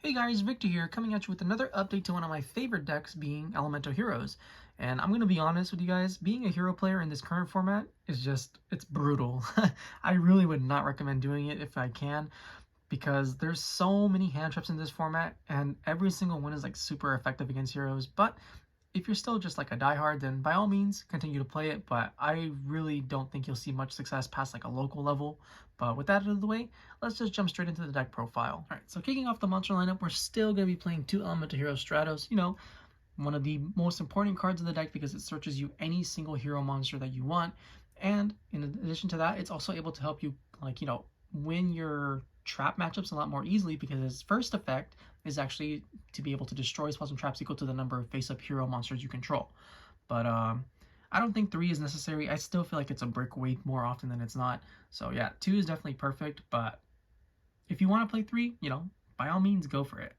Hey guys, Victor here, coming at you with another update to one of my favorite decks, being Elemental Heroes. And I'm going to be honest with you guys, being a hero player in this current format is it's brutal. I really would not recommend doing it if I can, because there's so many hand traps in this format, and every single one is like super effective against heroes. But if you're still just like a diehard, then by all means continue to play it, but I really don't think you'll see much success past like a local level. But with that out of the way, let's just jump straight into the deck profile. Alright, so kicking off the monster lineup, we're still going to be playing 2 Elemental Hero Stratos, one of the most important cards of the deck because it searches you any single hero monster that you want. And in addition to that, it's also able to help you, win your trap matchups a lot more easily, because its first effect is actually to be able to destroy spells and traps equal to the number of face-up hero monsters you control. But I don't think 3 is necessary. I still feel like it's a brick weight more often than it's not. So yeah, 2 is definitely perfect, but if you want to play 3, by all means go for it.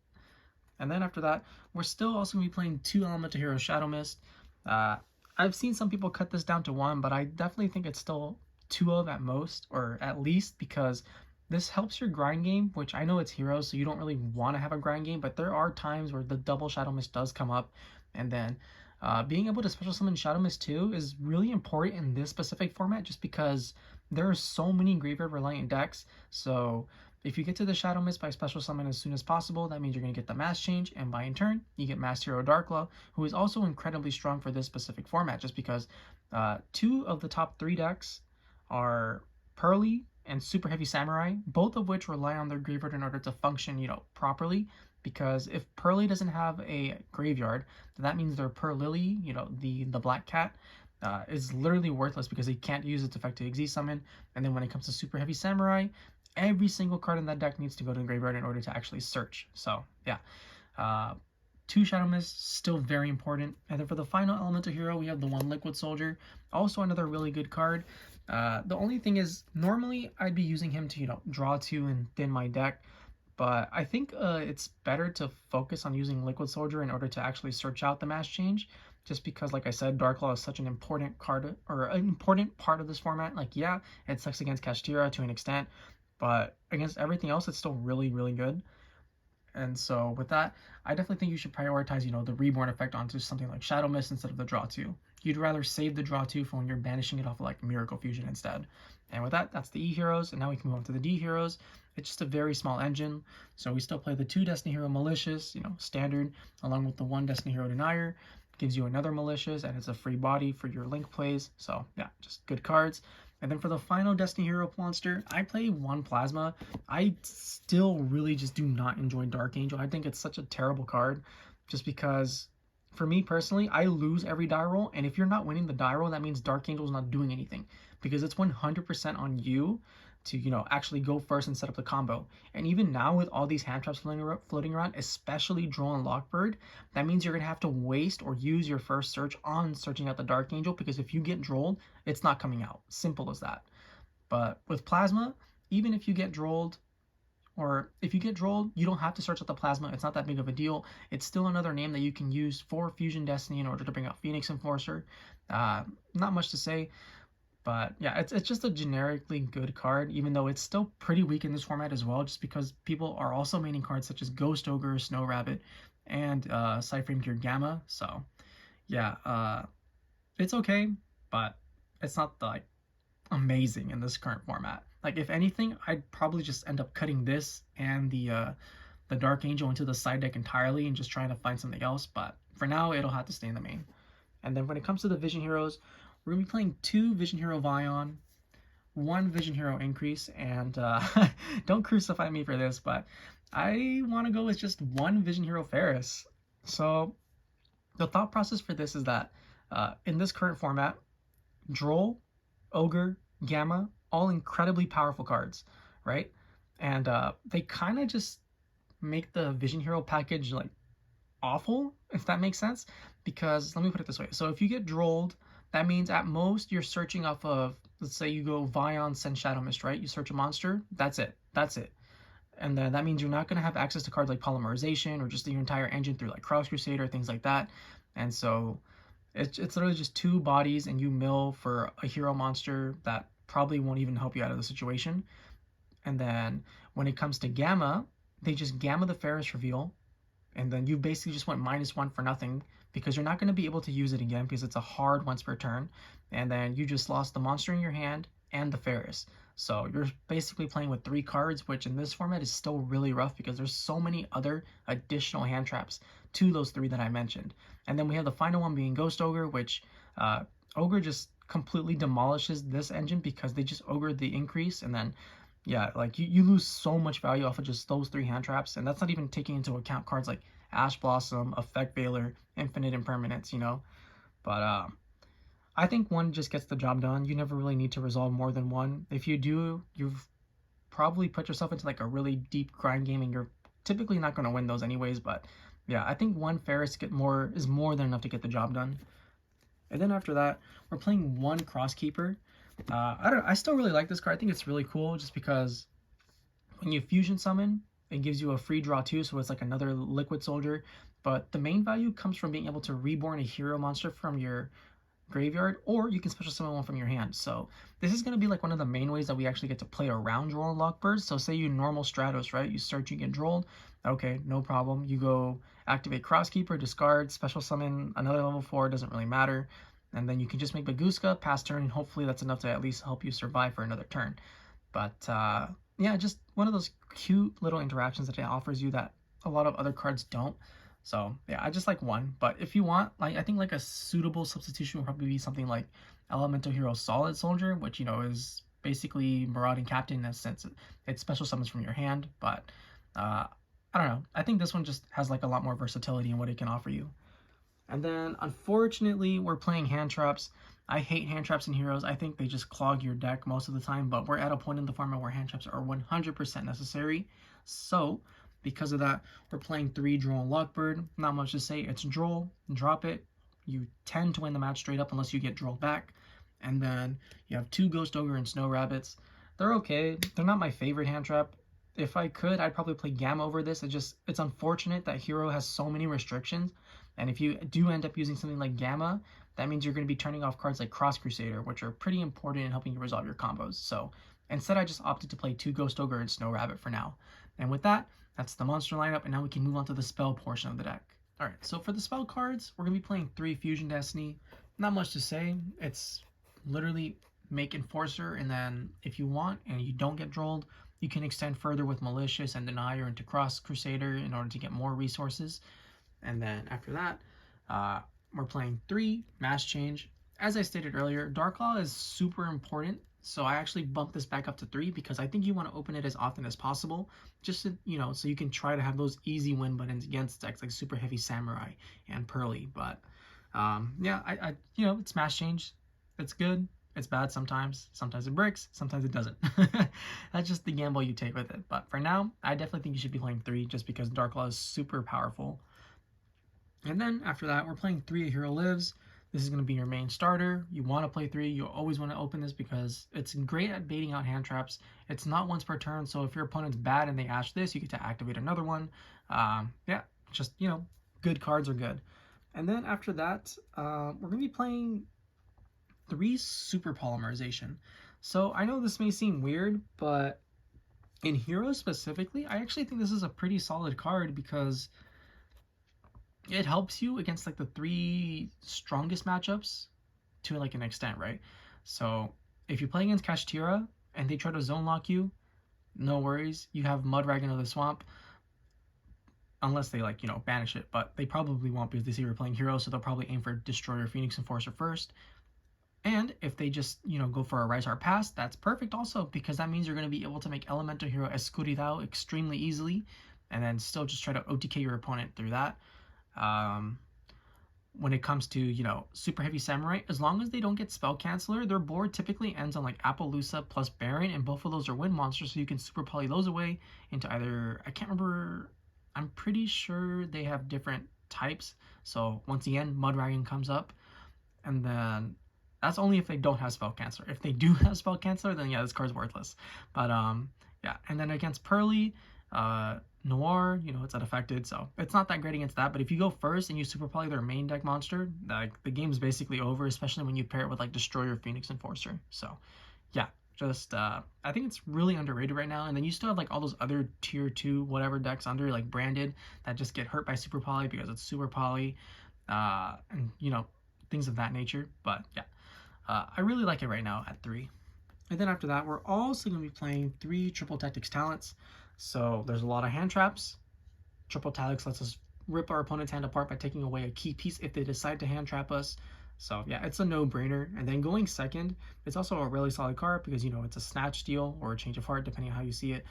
And then after that, we're still also going to be playing 2 Elemental Hero Shadow Mist. I've seen some people cut this down to 1, but I definitely think it's still 2 of at most, or at least, because this helps your grind game, which I know it's heroes, so you don't really want to have a grind game, but there are times where the double Shadow Mist does come up, and then being able to special summon Shadow Mist too is really important in this specific format, just because there are so many graveyard reliant decks. So if you get to the Shadow Mist by special summon as soon as possible, that means you're going to get the Mass Change, and by in turn, you get Masked Hero Darklaw, who is also incredibly strong for this specific format, just because 2 of the top 3 decks are Pearly and Super Heavy Samurai, both of which rely on their graveyard in order to function, properly. Because if Pearly doesn't have a graveyard, then that means their Pearlily, the black cat, is literally worthless because he can't use its effect to Xyz summon. And then when it comes to Super Heavy Samurai, every single card in that deck needs to go to the graveyard in order to actually search. So yeah, 2 Shadow Mists, still very important. And then for the final Elemental Hero, we have the 1 Liquid Soldier, also another really good card. The only thing is, normally I'd be using him to, draw 2 and thin my deck, but I think it's better to focus on using Liquid Soldier in order to actually search out the Mass Change, just because, like I said, Darklaw is such an important card, or an important part of this format. Like, yeah, it sucks against Kashtira to an extent, but against everything else, it's still really, really good. And so with that, I definitely think you should prioritize, the Reborn effect onto something like Shadow Mist instead of the Draw 2. You'd rather save the Draw 2 for when you're banishing it off of like Miracle Fusion instead. And with that, that's the E heroes, and now we can move on to the D heroes. It's just a very small engine, so we still play the 2 Destiny Hero Malicious, standard, along with the 1 Destiny Hero Denier. Gives you another Malicious, and it's a free body for your Link plays, so yeah, just good cards. And then for the final Destiny Hero monster, I play 1 Plasma. I still really just do not enjoy Dark Angel. I think it's such a terrible card, just because, for me personally, I lose every die roll, and if you're not winning the die roll, that means Dark Angel's not doing anything, because it's 100% on you to, actually go first and set up the combo. And even now, with all these hand traps floating around, especially Droll and Lockbird, that means you're going to have to waste or use your first search on searching out the Dark Angel, because if you get Drolled, it's not coming out. Simple as that. But with Plasma, even if you get Drolled, or if you get Drolled, you don't have to search out the Plasma. It's not that big of a deal. It's still another name that you can use for Fusion Destiny in order to bring out Phoenix Enforcer. Not much to say. But yeah, it's just a generically good card, even though it's still pretty weak in this format as well, just because people are also maining cards such as Ghost Ogre, Snow Rabbit, and Cyframe Gear Gamma. So yeah, it's okay, but it's not like amazing in this current format. Like, if anything, I'd probably just end up cutting this and the Dark Angel into the side deck entirely and just trying to find something else. But for now, it'll have to stay in the main. And then when it comes to the Vision Heroes, we're going to be playing 2 Vision Hero Vyon, 1 Vision Hero Increase, and don't crucify me for this, but I want to go with just 1 Vision Hero Faris. So the thought process for this is that in this current format, Droll, Ogre, Gamma, all incredibly powerful cards, right? And they kind of just make the Vision Hero package like awful, if that makes sense. Because let me put it this way: so if you get Drolled, that means at most you're searching off of, let's say you go Vyon, send Shadow Mist, right? You search a monster, that's it. And then that means you're not going to have access to cards like Polymerization or just your entire engine through like Cross Crusader, things like that. And so it's literally just 2 bodies, and you mill for a hero monster that probably won't even help you out of the situation. And then when it comes to Gamma, they just gamma the faris reveal, and then you basically just went -1 for nothing because you're not going to be able to use it again because it's a hard once per turn, and then you just lost the monster in your hand and the faris. So you're basically playing with 3 cards, which in this format is still really rough because there's so many other additional hand traps to those 3 that I mentioned. And then we have the final one being Ghost Ogre, which Ogre just completely demolishes this engine because they just ogre the increase, and then yeah, like you lose so much value off of just those 3 hand traps, and that's not even taking into account cards like Ash Blossom, Effect Veiler, Infinite Impermanence, you know. But I think one just gets the job done. You never really need to resolve more than one. If you do, you've probably put yourself into like a really deep grind game, and you're typically not going to win those anyways. But yeah, I think one faris is more than enough to get the job done. And then after that, we're playing one Crosskeeper. I still really like this card. I think it's really cool just because when you fusion summon, it gives you a free draw too, so it's like another liquid soldier. But the main value comes from being able to reborn a hero monster from your graveyard, or you can special summon one from your hand. So this is going to be like one of the main ways that we actually get to play around Droll and Lockbird. So say you normal stratos, right? You search, you get Droll. Okay, no problem. You go activate Crosskeeper, discard, special summon another level 4, doesn't really matter. And then you can just make bagooska, pass turn, and hopefully that's enough to at least help you survive for another turn. But yeah, just one of those cute little interactions that it offers you that a lot of other cards don't. So yeah, I just like one. But if you want, like, I think like a suitable substitution would probably be something like Elemental Hero Solid Soldier, which, you know, is basically Marauding Captain in a sense. It special summons from your hand, but I don't know. I think this one just has like a lot more versatility in what it can offer you. And then unfortunately, we're playing hand traps. I hate hand traps in heroes. I think they just clog your deck most of the time, but we're at a point in the format where hand traps are 100% necessary. So because of that, we're playing 3 Droll and Lockbird. Not much to say. It's Droll, drop it. You tend to win the match straight up unless you get Droll back. And then you have 2 Ghost Ogre and Snow Rabbits. They're okay. They're not my favorite hand trap. If I could, I'd probably play Gamma over this. It's unfortunate that Hero has so many restrictions. And if you do end up using something like Gamma, that means you're going to be turning off cards like Cross Crusader, which are pretty important in helping you resolve your combos. So instead, I just opted to play 2 Ghost Ogre and Snow Rabbit for now. And with that, that's the monster lineup, and now we can move on to the spell portion of the deck. Alright, so for the spell cards, we're going to be playing 3 Fusion Destiny. Not much to say. It's literally make Enforcer, and then if you want and you don't get Drolled, you can extend further with Malicious and Denier into Cross Crusader in order to get more resources. And then after that, we're playing 3 Mass Change. As I stated earlier, Dark Claw is super important, so I actually bumped this back up to 3 because I think you want to open it as often as possible, just to, you know, so you can try to have those easy win buttons against decks like Super Heavy Samurai and Pearly. But yeah, I you know, it's Mass Change. It's good. It's bad sometimes. Sometimes it breaks. Sometimes it doesn't. That's just the gamble you take with it. But for now, I definitely think you should be playing 3 just because Dark Claw is super powerful. And then after that, we're playing 3 A Hero Lives. This is going to be your main starter. You want to play 3. You always want to open this because it's great at baiting out hand traps. It's not once per turn, so if your opponent's bad and they ash this, you get to activate another one. Yeah, just, you know, good cards are good. And then after that, we're going to be playing 3 Super Polymerization. So I know this may seem weird, but in Heroes specifically, I actually think this is a pretty solid card because it helps you against like the 3 strongest matchups to like an extent, right? So if you play against Kashtira and they try to zone lock you, no worries. You have Mudragon of the Swamp, unless they like, you know, banish it, but they probably won't because they see you're playing Hero, so they'll probably aim for Destroyer, Phoenix Enforcer first. And if they just, you know, go for a Rise Heart Pass, that's perfect also, because that means you're going to be able to make Elemental Hero Escuridao extremely easily, and then still just try to OTK your opponent through that. When it comes to, you know, Super Heavy Samurai, as long as they don't get Spell Canceller, their board typically ends on like Appaloosa plus Baron, and both of those are win monsters, so you can Super Poly those away into either, I can't remember, I'm pretty sure they have different types. So once again, Mudragon comes up, and then that's only if they don't have Spell Canceller. If they do have Spell Canceller, then yeah, this card's worthless. But yeah, and then against Pearly, Noir, you know, it's unaffected, so it's not that great against that. But if you go first and you Super Poly their main deck monster, like the game's basically over, especially when you pair it with like Destroyer, Phoenix Enforcer. So yeah, Just I think it's really underrated right now. And then you still have like all those other tier 2 whatever decks under like branded that just get hurt by super poly because it's super poly, and you know, things of that nature. But yeah, I really like it right now at 3. And then after that, we're also going to be playing 3 triple tactics talents. So there's a lot of hand traps. Triple tactics lets us rip our opponent's hand apart by taking away a key piece if they decide to hand trap us. So yeah, it's a no-brainer. And then going second, it's also a really solid card because, you know, it's a snatch steal or a change of heart depending on how you see it.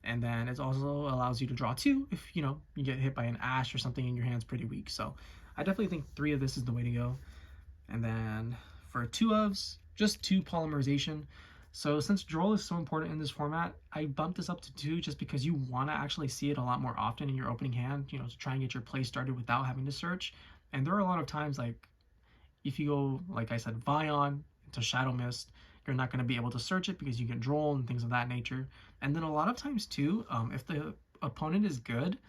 And then it also allows you to draw 2 if, you know, you get hit by an ash or something and your hand's pretty weak. So I definitely think 3 of this is the way to go. And then for 2 ofs, just 2 polymerization. So since Droll is so important in this format, I bumped this up to 2 just because you want to actually see it a lot more often in your opening hand, you know, to try and get your play started without having to search. And there are a lot of times, like, if you go, like I said, vyon into Shadow Mist, you're not going to be able to search it because you get Droll and things of that nature. And then a lot of times, too, if the opponent is good,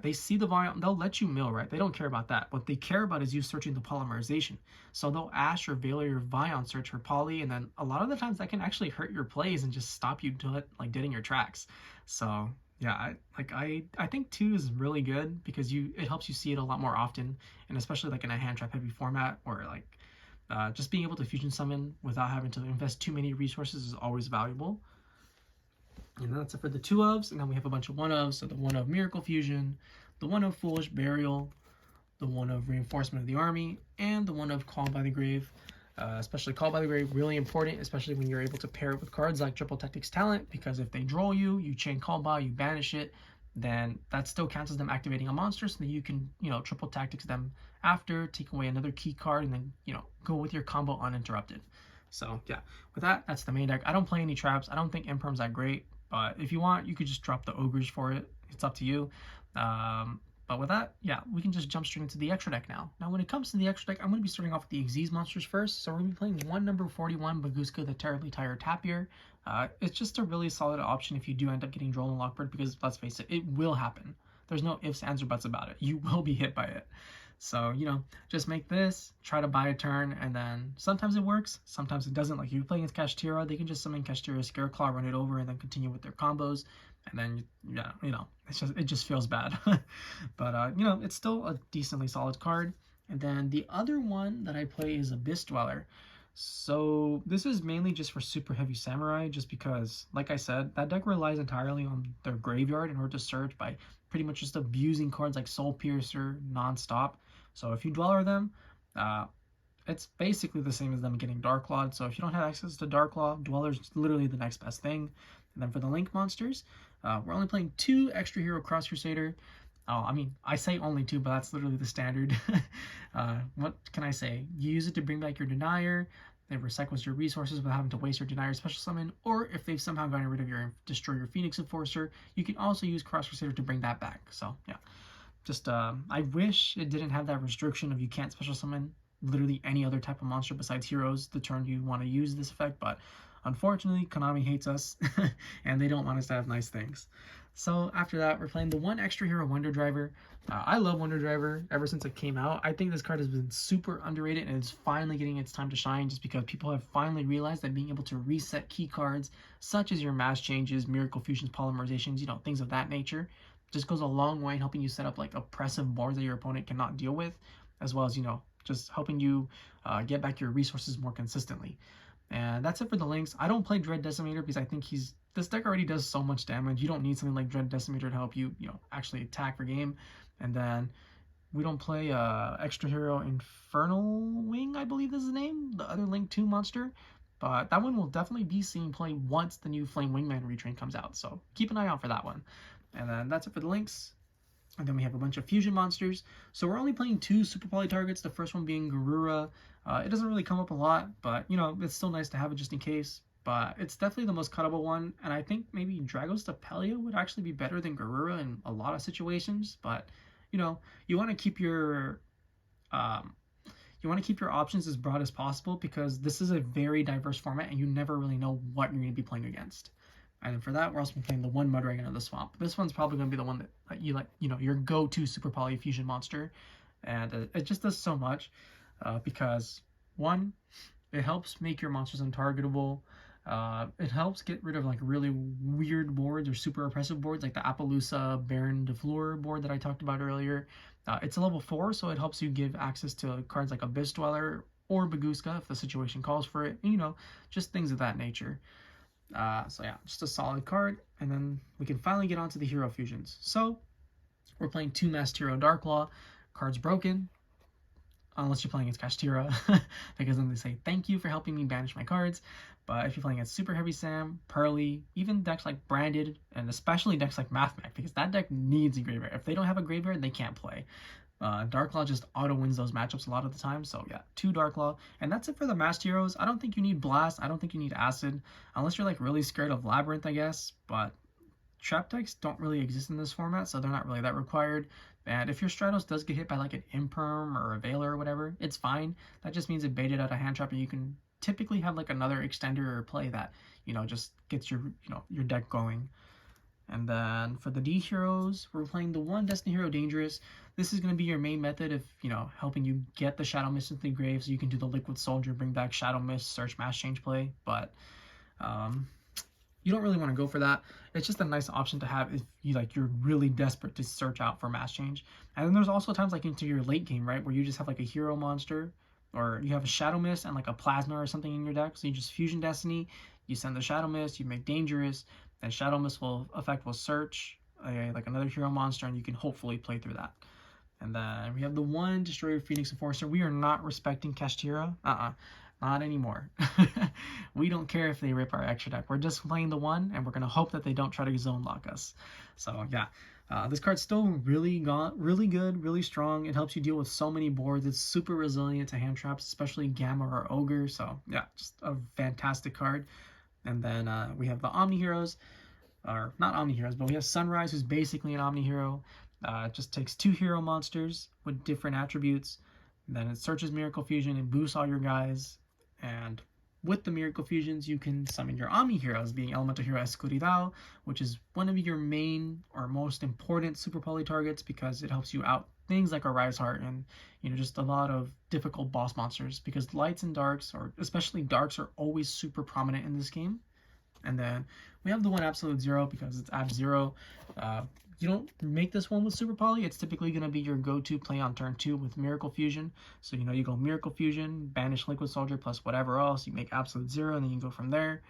they see the vyon, they'll let you mill, right? They don't care about that. What they care about is you searching the polymerization. So they'll Ash or Veil or vyon search for poly, and then a lot of the times that can actually hurt your plays and just stop you like dead in your tracks. So yeah, I think 2 is really good because it helps you see it a lot more often, and especially like in a hand trap heavy format or like just being able to fusion summon without having to invest too many resources is always valuable. And that's it for the 2 ofs, and then we have a bunch of 1 ofs. So the 1 of Miracle Fusion, the 1 of Foolish Burial, the 1 of Reinforcement of the Army, and the 1 of Call by the Grave. Especially Call by the Grave, really important, especially when you're able to pair it with cards like Triple Tactics Talent, because if they Droll you, you chain Call by, you banish it, then that still counts as them activating a monster, so that you can, you know, Triple Tactics them after, take away another key card, and then, you know, go with your combo uninterrupted. So yeah, with that, that's the main deck. I don't play any traps. I don't think Imperm's that great. But if you want, you could just drop the ogres for it. It's up to you. But with that, yeah, we can just jump straight into the extra deck now. Now, when it comes to the extra deck, I'm going to be starting off with the Xyz monsters first. So we're going to be playing 1 number 41 Bagooska, the Terribly Tired Tapir. It's just a really solid option if you do end up getting Droll and Lockbird, because let's face it, it will happen. There's no ifs, ands, or buts about it. You will be hit by it. So, you know, just make this, try to buy a turn, and then sometimes it works, sometimes it doesn't. Like if you play against Kashtira, they can just summon Kashtira, Scareclaw, run it over, and then continue with their combos. And then, yeah, you know, it just feels bad. But, you know, it's still a decently solid card. And then the other one that I play is Abyss Dweller. So this is mainly just for super heavy samurai, just because, like I said, that deck relies entirely on their graveyard in order to search by pretty much just abusing cards like Soul Piercer non-stop. So if you Dweller them, it's basically the same as them getting Darklawed. So if you don't have access to Darklaw, Dweller's literally the next best thing. And then for the Link monsters, we're only playing 2 Extra Hero Cross Crusader. Oh, I mean, I say only 2, but that's literally the standard. What can I say? You use it to bring back your Denier. It recycles your resources without having to waste your Denier special summon. Or if they've somehow gotten rid of your Destroy Your Phoenix Enforcer, you can also use Cross Crusader to bring that back. So, yeah. Just, I wish it didn't have that restriction of you can't special summon literally any other type of monster besides heroes the turn you want to use this effect, but unfortunately, Konami hates us, and they don't want us to have nice things. So after that, we're playing the 1 Extra Hero Wonder Driver. I love Wonder Driver ever since it came out. I think this card has been super underrated, and it's finally getting its time to shine just because people have finally realized that being able to reset key cards, such as your mass changes, miracle fusions, polymerizations, you know, things of that nature, just goes a long way in helping you set up like oppressive boards that your opponent cannot deal with, as well as, you know, just helping you get back your resources more consistently. And that's it for the links. I don't play Dread Decimator because I think this deck already does so much damage. You don't need something like Dread Decimator to help you, you know, actually attack for game. And then we don't play Extra Hero Infernal Wing, I believe is the name, the other Link 2 monster. But that one will definitely be seen play once the new Flame Wingman retrain comes out. So keep an eye out for that one. And then that's it for the links. And then we have a bunch of fusion monsters. So we're only playing 2 super poly targets, the first one being Garura. It doesn't really come up a lot, but, you know, it's still nice to have it just in case. But it's definitely the most cuttable one, and I think maybe Dragos Tapelia would actually be better than Garura in a lot of situations. But, you know, you want to keep your options as broad as possible because this is a very diverse format, and you never really know what you're going to be playing against. And then for that, we're also playing the 1 Mudragon of the Swamp. This one's probably going to be the one that you like, you know, your go-to super poly fusion monster. And it just does so much because, 1, it helps make your monsters untargetable. It helps get rid of like really weird boards or super oppressive boards like the Appaloosa Baron de Fleur board that I talked about earlier. It's a level 4, so it helps you give access to cards like Abyss Dweller or Bagooska if the situation calls for it, and, just things of that nature. So yeah, just a solid card, and then we can finally get onto the hero fusions. So we're playing 2 Masked Hero Darklaw. Card's broken, unless you're playing against Kashtira, because then they say, thank you for helping me banish my cards. But if you're playing against Super Heavy Sam, Pearly, even decks like Branded, and especially decks like Mathmech, because that deck needs a graveyard. If they don't have a graveyard, they can't play. Darklaw just auto wins those matchups a lot of the time. So yeah, 2 Darklaw. And that's it for the Masked Heroes. I don't think you need Blast. I don't think you need Acid. Unless you're like really scared of Labyrinth, I guess. But trap decks don't really exist in this format, so they're not really that required. And if your Stratos does get hit by like an Imperm or a Veiler or whatever, it's fine. That just means it baited out a hand trap, and you can typically have like another extender or play that, just gets your deck going. And then for the D heroes, we're playing the 1 Destiny Hero Dangerous. This is going to be your main method of, helping you get the Shadow Mist into the grave, so you can do the Liquid Soldier, bring back Shadow Mist, search Mass Change play. But you don't really want to go for that. It's just a nice option to have if you're really desperate to search out for Mass Change. And then there's also times like into your late game, right, where you just have like a hero monster, or you have a Shadow Mist and like a Plasma or something in your deck. So you just Fusion Destiny, you send the Shadow Mist, you make Dangerous, and Shadow Mist will search like another hero monster, and you can hopefully play through that. And then we have the 1 Destroyer Phoenix Enforcer. We are not respecting Kashtira. Not anymore. We don't care if they rip our extra deck. We're just playing the 1, and we're going to hope that they don't try to zone lock us. So yeah, this card's still really good, really strong. It helps you deal with so many boards. It's super resilient to hand traps, especially Gamma or Ogre. So yeah, just a fantastic card. And then we have the Omni Heroes, or not Omni Heroes, but we have Sunrise, who's basically an Omni Hero. It just takes 2 hero monsters with different attributes. And then it searches Miracle Fusion and boosts all your guys. And with the Miracle Fusions, you can summon your Omni Heroes, being Elemental Hero Escuridao, which is one of your main or most important Super Poly targets, because it helps you out things like a Rise Heart and, just a lot of difficult boss monsters, because lights and darks, or especially darks, are always super prominent in this game. And then we have the 1 Absolute Zero, because it's Ab Zero. You don't make this one with Super Poly. It's typically going to be your go-to play on turn 2 with Miracle Fusion. So, you go Miracle Fusion, banish Liquid Soldier plus whatever else. You make Absolute Zero, and then you go from there.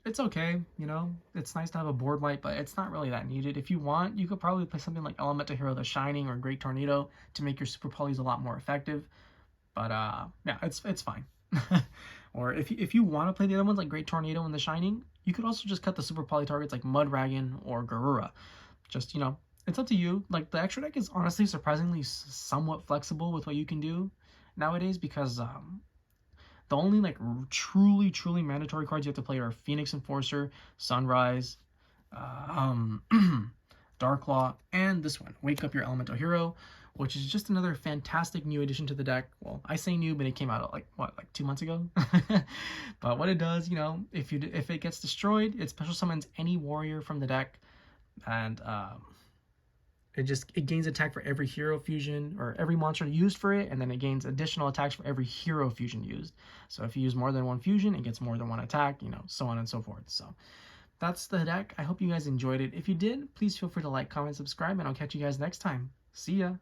It's okay, It's nice to have a board wipe, but it's not really that needed. If you want, you could probably play something like Elemental Hero the Shining or Great Tornado to make your Super Polys a lot more effective. But, yeah, it's fine. Or if you want to play the other ones like Great Tornado and the Shining, you could also just cut the Super Poly targets like Mudragon or Garura. Just, it's up to you. Like, the extra deck is honestly surprisingly somewhat flexible with what you can do nowadays, because the only like truly mandatory cards you have to play are Phoenix Enforcer, Sunrise, Darklaw, and this one, Wake Up Your Elemental Hero, which is just another fantastic new addition to the deck. Well, I say new, but it came out like 2 months ago. But what it does, if it gets destroyed, it special summons any warrior from the deck, and it gains attack for every hero fusion or every monster used for it, and then it gains additional attacks for every hero fusion used. So if you use more than 1 fusion, it gets more than 1 attack, so on and so forth. So that's the deck. I hope you guys enjoyed it. If you did, please feel free to like, comment, subscribe, and I'll catch you guys next time. See ya!